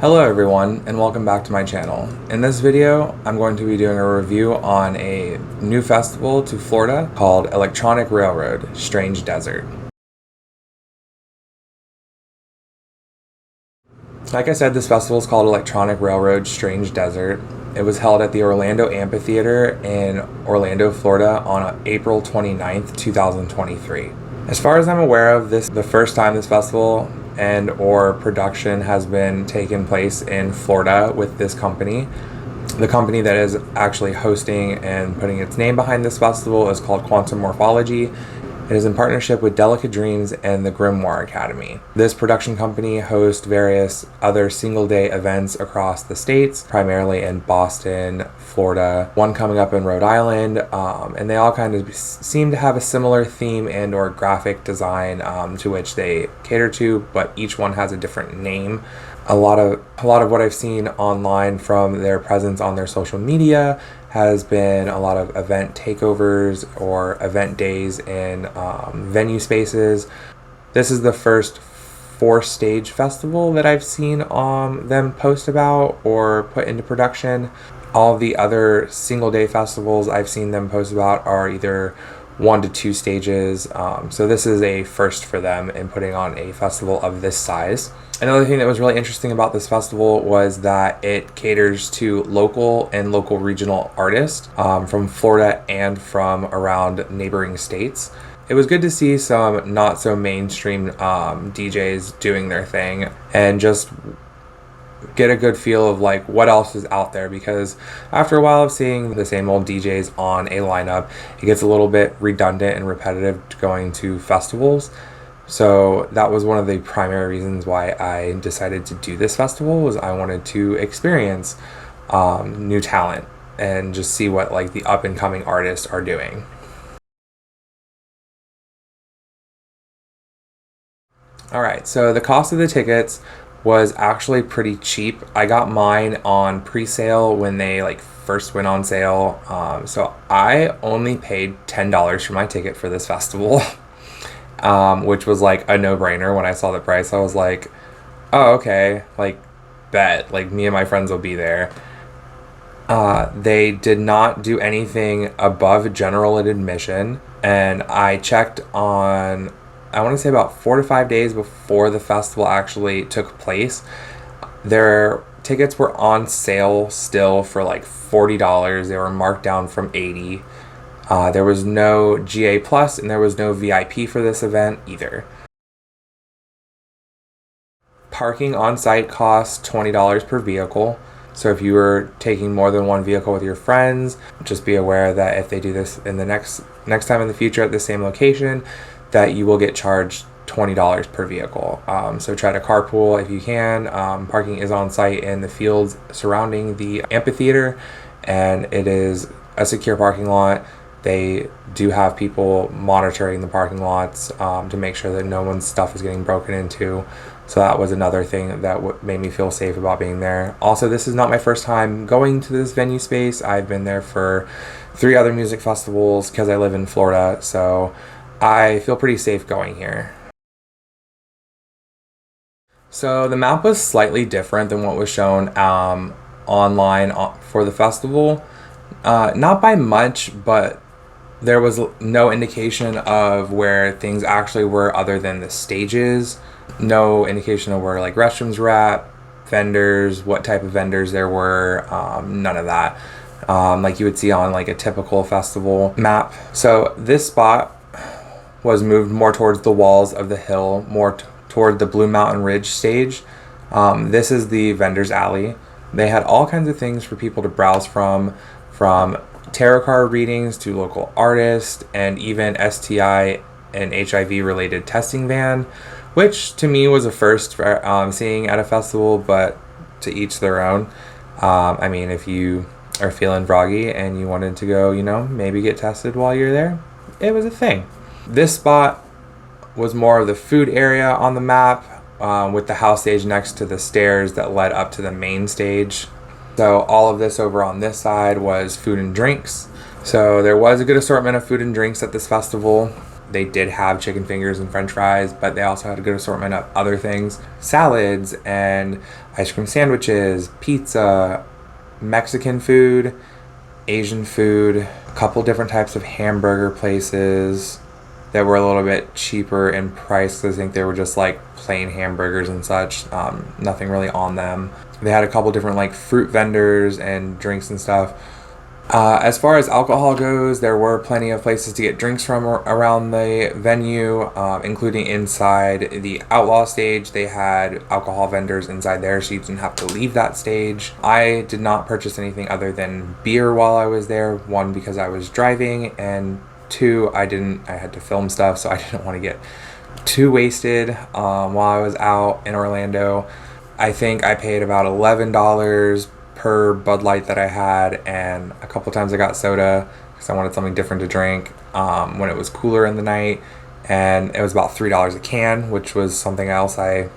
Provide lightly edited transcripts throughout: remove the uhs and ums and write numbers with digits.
Hello everyone, and welcome back to my channel. In this video, I'm going to be doing a review on a new festival to Florida called Electronic Railroad Strange Desert. Like I said, this festival is called Electronic Railroad Strange Desert. It was held at the Orlando Amphitheater in Orlando, Florida on April 29th, 2023. As far as I'm aware of, this the first time this festival and or production has been taken place in Florida with this company. The company that is actually hosting and putting its name behind this festival is called Quantum Morphology. It is in partnership with Delicate Dreams and the Grimoire Academy. This production company hosts various other single-day events across the states, primarily in Boston, Florida, one coming up in Rhode Island, and they all kind of seem to have a similar theme and or graphic design to which they cater to, but each one has a different name. A lot of what I've seen online from their presence on their social media has been a lot of event takeovers or event days in venue spaces. This is the first 4-stage festival that I've seen them post about or put into production. All of the other single day festivals I've seen them post about are either 1 to 2 stages. So this is a first for them in putting on a festival of this size. Another thing that was really interesting about this festival was that it caters to local and local regional artists from Florida and from around neighboring states. It was good to see some not so mainstream DJs doing their thing and just get a good feel of like what else is out there, because after a while of seeing the same old DJs on a lineup, it gets a little bit redundant and repetitive going to festivals. So that was one of the primary reasons why I decided to do this festival, was I wanted to experience new talent and just see what like the up and coming artists are doing. All right, so the cost of the tickets was actually pretty cheap. I got mine on pre-sale when they like first went on sale. So I only paid $10 for my ticket for this festival. Which was like a no-brainer. When I saw the price, I was like, oh, okay, like bet, like me and my friends will be there. They did not do anything above general admission, and I checked on, I want to say about 4 to 5 days before the festival actually took place. Their tickets were on sale still for like $40. They were marked down from $80. There was no GA Plus and there was no VIP for this event either. Parking on site costs $20 per vehicle. So if you were taking more than one vehicle with your friends, just be aware that if they do this in the next time in the future at the same location, that you will get charged $20 per vehicle. So try to carpool if you can. Parking is on site in the fields surrounding the amphitheater, and it is a secure parking lot. They do have people monitoring the parking lots to make sure that no one's stuff is getting broken into. So that was another thing that made me feel safe about being there. Also, this is not my first time going to this venue space. I've been there for 3 other music festivals because I live in Florida. So I feel pretty safe going here. So the map was slightly different than what was shown online for the festival. Not by much, but there was no indication of where things actually were other than the stages. No indication of where like restrooms were at, vendors, what type of vendors there were, none of that. Like you would see on like a typical festival map. So this spot was moved more towards the walls of the hill, more toward the Blue Mountain Ridge stage. This is the vendors alley. They had all kinds of things for people to browse from tarot card readings to local artists, and even STI and HIV related testing van, which to me was a first for seeing at a festival, but to each their own. I mean, if you are feeling froggy and you wanted to go, maybe get tested while you're there, it was a thing. This spot was more of the food area on the map, with the house stage next to the stairs that led up to the main stage. So all of this over on this side was food and drinks. So there was a good assortment of food and drinks at this festival. They did have chicken fingers and french fries, but they also had a good assortment of other things. Salads and ice cream sandwiches, pizza, Mexican food, Asian food, a couple different types of hamburger places that were a little bit cheaper in price. I think they were just like plain hamburgers and such, nothing really on them. They had a couple different like fruit vendors and drinks and stuff. As far as alcohol goes, there were plenty of places to get drinks from around the venue, including inside the Outlaw stage. They had alcohol vendors inside there, so you didn't have to leave that stage. I did not purchase anything other than beer while I was there. One, because I was driving, and two, I had to film stuff, so I didn't want to get too wasted while I was out in Orlando. I think I paid about $11 per Bud Light that I had, and a couple times I got soda because I wanted something different to drink when it was cooler in the night, and it was about $3 a can, which was something else I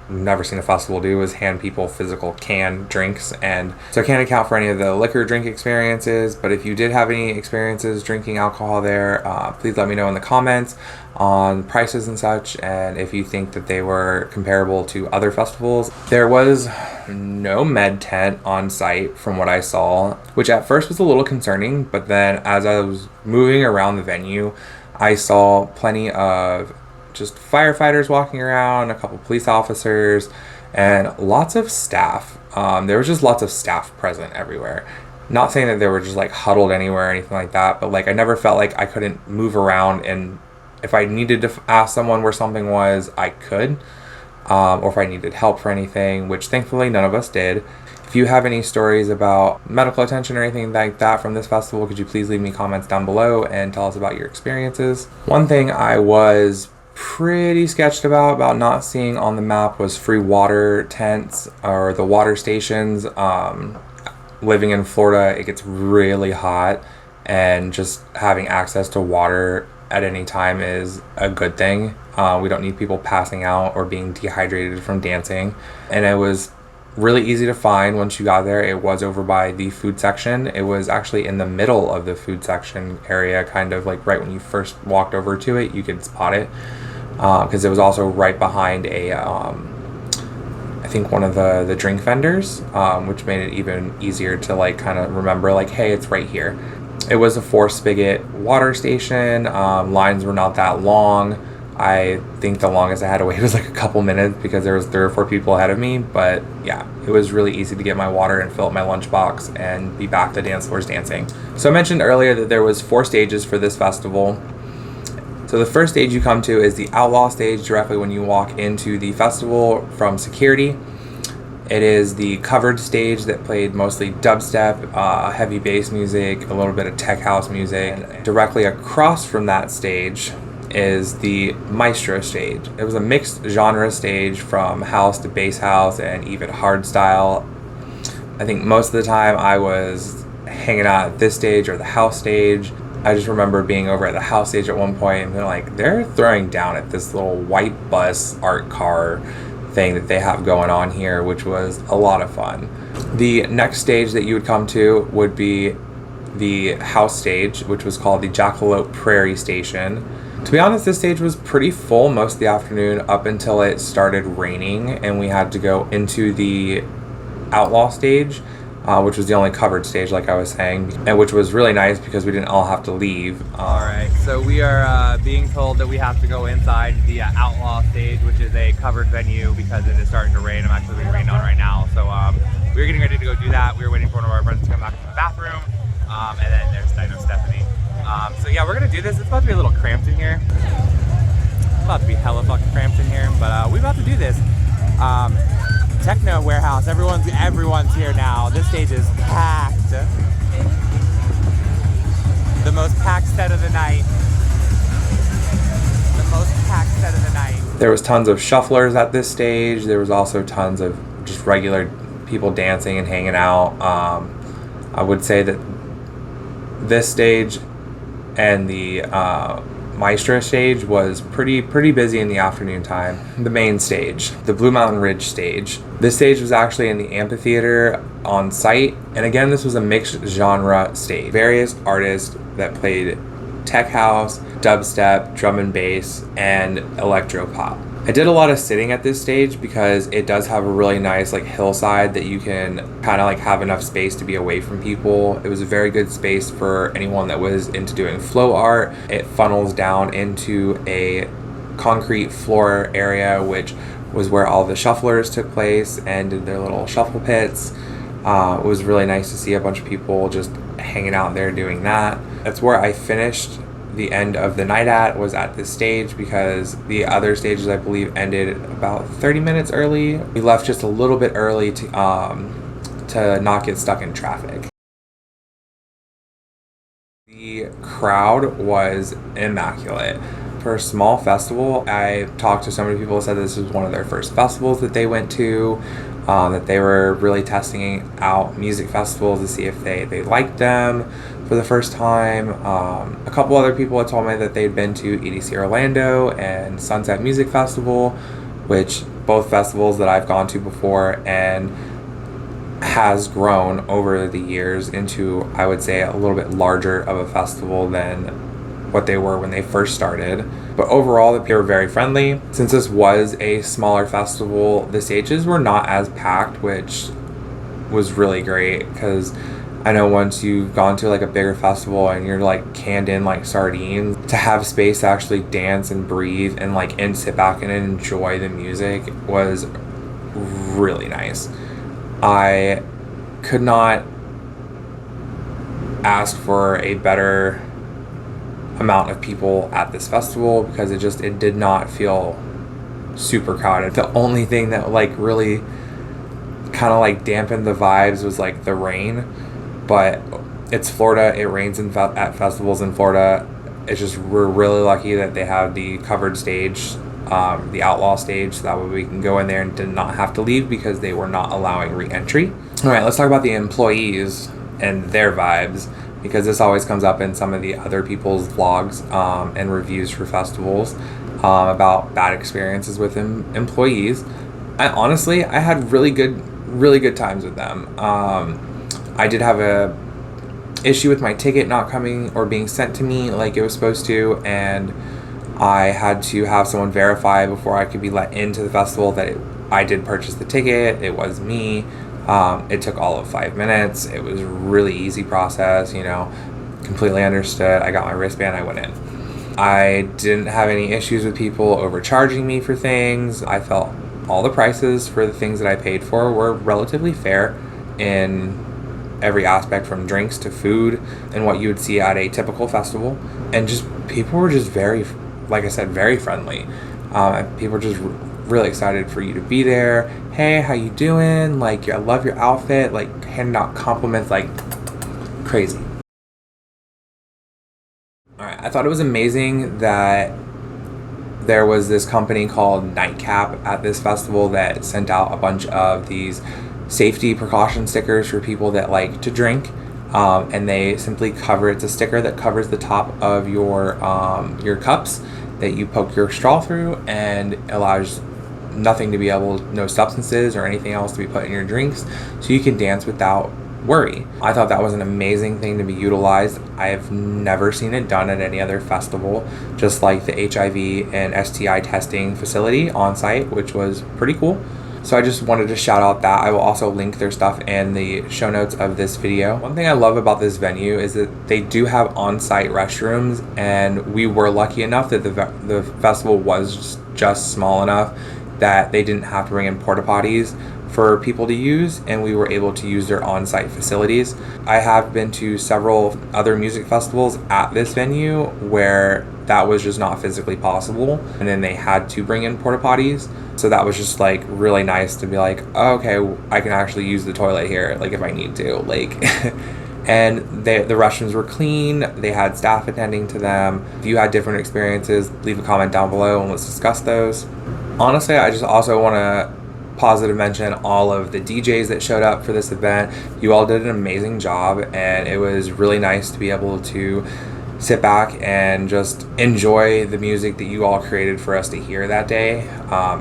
never seen a festival do, is hand people physical canned drinks. And so I can't account for any of the liquor drink experiences, but if you did have any experiences drinking alcohol there, please let me know in the comments on prices and such, and if you think that they were comparable to other festivals. There was no med tent on site from what I saw, which at first was a little concerning, but then as I was moving around the venue, I saw plenty of just firefighters walking around, a couple police officers, and lots of staff. There was just lots of staff present everywhere. Not saying that they were just like huddled anywhere or anything like that, but like I never felt like I couldn't move around, and if I needed to ask someone where something was, I could, or if I needed help for anything, which thankfully none of us did. If you have any stories about medical attention or anything like that from this festival, could you please leave me comments down below and tell us about your experiences. One thing I was pretty sketched about not seeing on the map was free water tents or the water stations. Living in Florida, it gets really hot, and just having access to water at any time is a good thing. We don't need people passing out or being dehydrated from dancing. And it was really easy to find once you got there. It was over by the food section. It was actually in the middle of the food section area, kind of like right when you first walked over to it, you could spot it. Because it was also right behind I think one of the drink vendors, which made it even easier to like kind of remember like, hey, it's right here. It was a 4-spigot water station. Lines were not that long. I think the longest I had to wait was like a couple minutes because there was 3 or 4 people ahead of me. But yeah, it was really easy to get my water and fill up my lunchbox and be back to dance floors dancing. So I mentioned earlier that there was 4 stages for this festival. So the first stage you come to is the Outlaw stage directly when you walk into the festival from security. It is the covered stage that played mostly dubstep, heavy bass music, a little bit of tech house music. And directly across from that stage is the Maestro stage. It was a mixed genre stage from house to bass house and even hardstyle. I think most of the time I was hanging out at this stage or the house stage. I just remember being over at the house stage at one point and they're throwing down at this little white bus art car thing that they have going on here, which was a lot of fun. The next stage that you would come to would be the house stage, which was called the Jackalope Prairie Station. To be honest, this stage was pretty full most of the afternoon up until it started raining and we had to go into the Outlaw stage, which was the only covered stage, like I was saying, and which was really nice because we didn't all have to leave. Alright, so we are being told that we have to go inside the Outlaw stage, which is a covered venue because it is starting to rain. I'm actually being rained on right now, so we were getting ready to go do that. We were waiting for one of our friends to come back from the bathroom, and then there's Dino Stephanie. So yeah, we're gonna do this. It's about to be a little cramped in here. It's about to be hella fucking cramped in here, but we're about to do this. Techno Warehouse, everyone's here now. This stage is packed. The most packed set of the night. The most packed set of the night. There was tons of shufflers at this stage. There was also tons of just regular people dancing and hanging out. I would say that this stage and the Maestro stage was pretty busy in the afternoon time. The main stage, the Blue Mountain Ridge stage. This stage was actually in the amphitheater on site, and again, this was a mixed genre stage. Various artists that played tech house, dubstep, drum and bass, and electro pop. I did a lot of sitting at this stage because it does have a really nice like hillside that you can kind of like have enough space to be away from people. It was a very good space for anyone that was into doing flow art. It funnels down into a concrete floor area, which was where all the shufflers took place and did their little shuffle pits. It was really nice to see a bunch of people just hanging out there doing that. That's where I finished the end of the night was at this stage, because the other stages I believe ended about 30 minutes early. We left just a little bit early to not get stuck in traffic. The crowd was immaculate. For a small festival, I talked to so many people who said this was one of their first festivals that they went to, that they were really testing out music festivals to see if they liked them for the first time. A couple other people had told me that they'd been to EDC Orlando and Sunset Music Festival, which both festivals that I've gone to before, and has grown over the years into, I would say, a little bit larger of a festival than what they were when they first started. But overall, the people were very friendly. Since this was a smaller festival, the stages were not as packed, which was really great, because I know once you've gone to like a bigger festival and you're like canned in like sardines, to have space to actually dance and breathe and sit back and enjoy the music was really nice. I could not ask for a better amount of people at this festival, because it did not feel super crowded. The only thing that like really kind of like dampened the vibes was like the rain, but it's Florida. It rains at festivals in Florida. It's just, we're really lucky that they have the covered stage, the outlaw stage, so that way we can go in there and did not have to leave because they were not allowing re-entry. All right, let's talk about the employees and their vibes, because this always comes up in some of the other people's vlogs and reviews for festivals about bad experiences with employees. I had really good times with them. I did have a issue with my ticket not coming or being sent to me like it was supposed to, and I had to have someone verify before I could be let into the festival that I did purchase the ticket. It was me. It took all of 5 minutes. It was a really easy process, completely understood. I got my wristband, I went in. I didn't have any issues with people overcharging me for things. I felt all the prices for the things that I paid for were relatively fair in every aspect, from drinks to food and what you would see at a typical festival. And just people were just very, like I said, very friendly. People were just really excited for you to be there. Hey, how you doing? Like, I love your outfit. Like, handing out compliments like crazy. All right, I thought it was amazing that there was this company called Nightcap at this festival that sent out a bunch of these safety precaution stickers for people that like to drink. And they simply it's a sticker that covers the top of your cups that you poke your straw through, and allows nothing to be no substances or anything else to be put in your drinks, so you can dance without worry. I thought that was an amazing thing to be utilized. I have never seen it done at any other festival, just like the HIV and STI testing facility on site, which was pretty cool. So I just wanted to shout out that. I will also link their stuff in the show notes of this video. One thing I love about this venue is that they do have on-site restrooms, and we were lucky enough that the festival was just small enough that they didn't have to bring in porta potties for people to use, and we were able to use their on-site facilities. I have been to several other music festivals at this venue where that was just not physically possible, and then they had to bring in porta potties. So that was just like really nice to be like, oh, okay, I can actually use the toilet here, like if I need to, like. And the restrooms were clean. They had staff attending to them. If you had different experiences, leave a comment down below and let's discuss those. Honestly, I just also want to positive mention all of the DJs that showed up for this event. You all did an amazing job, and it was really nice to be able to sit back and just enjoy the music that you all created for us to hear that day.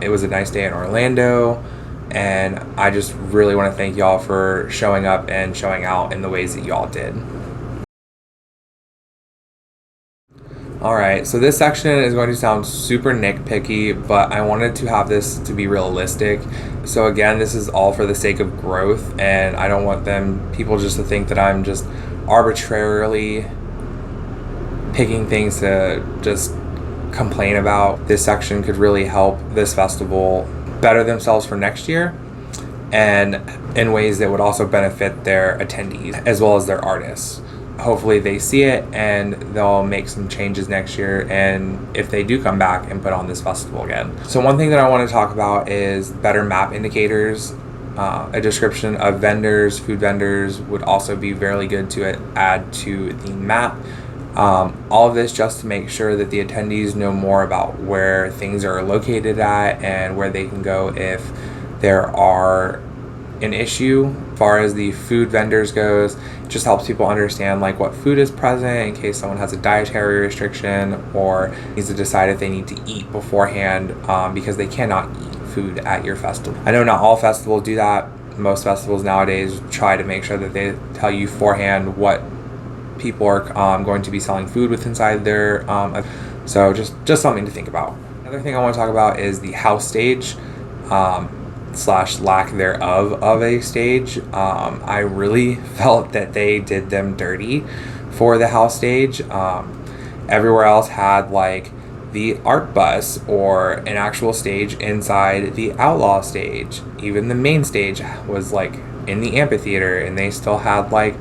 It was a nice day in Orlando, and I just really want to thank y'all for showing up and showing out in the ways that y'all did. All right, so this section is going to sound super nitpicky, but I wanted to have this to be realistic. So again, this is all for the sake of growth, and I don't want people just to think that I'm just arbitrarily picking things to just complain about. This section could really help this festival better themselves for next year, and in ways that would also benefit their attendees as well as their artists. Hopefully they see it and they'll make some changes next year, and if they do come back and put on this festival again. So one thing that I want to talk about is better map indicators. A description of vendors, food vendors would also be very good to add to the map. All of this just to make sure that the attendees know more about where things are located at and where they can go if there are an issue. As far as the food vendors goes, it just helps people understand like what food is present in case someone has a dietary restriction or needs to decide if they need to eat beforehand, because they cannot eat food at your festival. I know not all festivals do that. Most festivals nowadays try to make sure that they tell you beforehand what people are going to be selling food with inside their so just something to think about. Another thing I want to talk about is the house stage, slash lack thereof of a stage. I really felt that they did them dirty for the house stage. Everywhere else had like the art bus or an actual stage inside the outlaw stage. Even the main stage was like in the amphitheater, and they still had like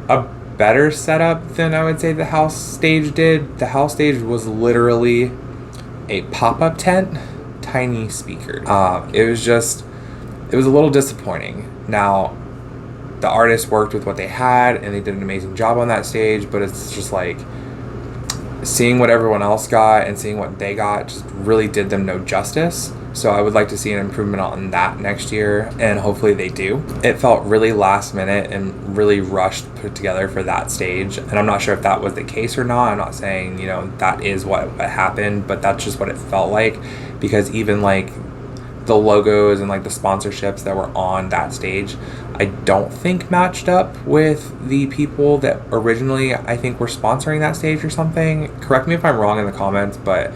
a better setup than I would say the house stage did. The house stage was literally a pop-up tent, tiny speaker. It was a little disappointing. Now, the artists worked with what they had and they did an amazing job on that stage, but it's just like seeing what everyone else got and seeing what they got just really did them no justice. So I would like to see an improvement on that next year, and hopefully they do. It felt really last minute and really rushed put together for that stage, and I'm not sure if that was the case or not. I'm not saying, that is what happened, but that's just what it felt like, because even like the logos and like the sponsorships that were on that stage, I don't think matched up with the people that originally I think were sponsoring that stage or something. Correct me if I'm wrong in the comments, but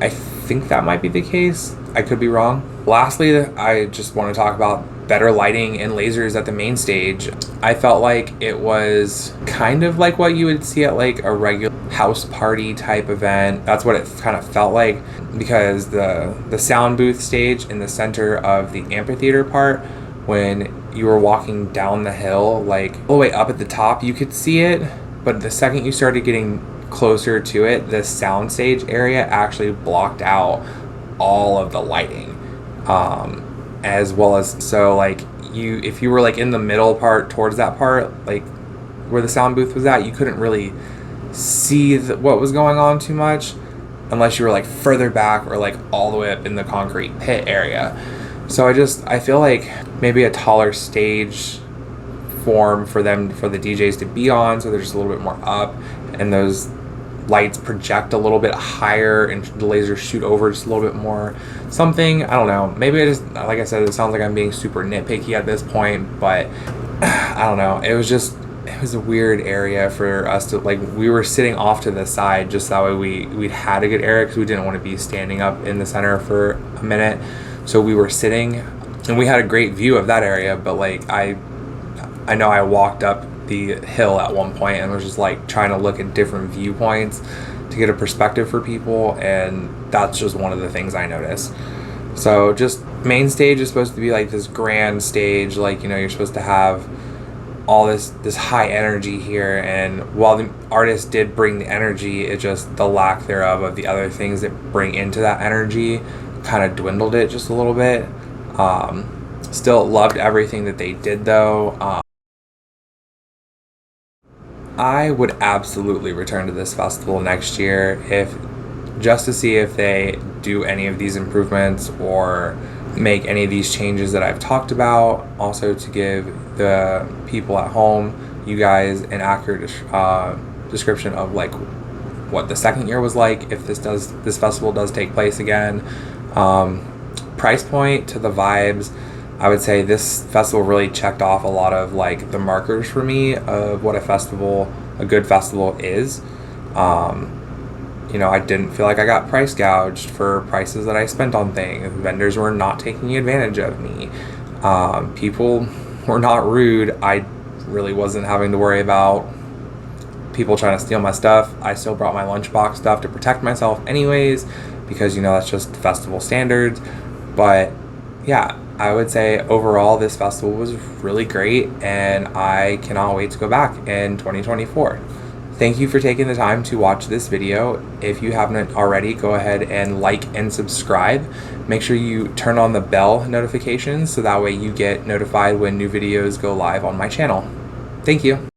I think that might be the case. I could be wrong. Lastly, I just want to talk about better lighting and lasers at the main stage. I felt like it was kind of like what you would see at like a regular house party type event. That's what it kind of felt like, because the sound booth stage in the center of the amphitheater part, when you were walking down the hill, like all the way up at the top, you could see it, but the second you started getting closer to it, the sound stage area actually blocked out all of the lighting, as well as, so like if you were like in the middle part towards that part, like where the sound booth was at, you couldn't really see what was going on too much unless you were like further back or like all the way up in the concrete pit area. So I feel like maybe a taller stage form for the DJs to be on, so they're just a little bit more up, and those lights project a little bit higher and the lasers shoot over just a little bit more. Something, I don't know, maybe like I said, it sounds like I'm being super nitpicky at this point, but I don't know, it was a weird area for us to, like, we were sitting off to the side just that way we'd had a good area, because we didn't want to be standing up in the center for a minute. So we were sitting and we had a great view of that area, but like I know I walked up the hill at one point and was just like trying to look at different viewpoints to get a perspective for people, and that's just one of the things I noticed. So just main stage is supposed to be like this grand stage, like, you're supposed to have all this high energy here, and while the artist did bring the energy, it just the lack thereof of the other things that bring into that energy kind of dwindled it just a little bit. Still loved everything that they did though. I would absolutely return to this festival next year just to see if they do any of these improvements or make any of these changes that I've talked about. Also to give the people at home, you guys, an accurate description of like what the second year was like if this festival does take place again. Price point to the vibes, I would say this festival really checked off a lot of like the markers for me of what a good festival is. I didn't feel like I got price gouged for prices that I spent on things. Vendors were not taking advantage of me. People were not rude. I really wasn't having to worry about people trying to steal my stuff. I still brought my lunchbox stuff to protect myself anyways, because that's just festival standards. But yeah, I would say overall this festival was really great, and I cannot wait to go back in 2024. Thank you for taking the time to watch this video. If you haven't already, go ahead and like and subscribe. Make sure you turn on the bell notifications so that way you get notified when new videos go live on my channel. Thank you.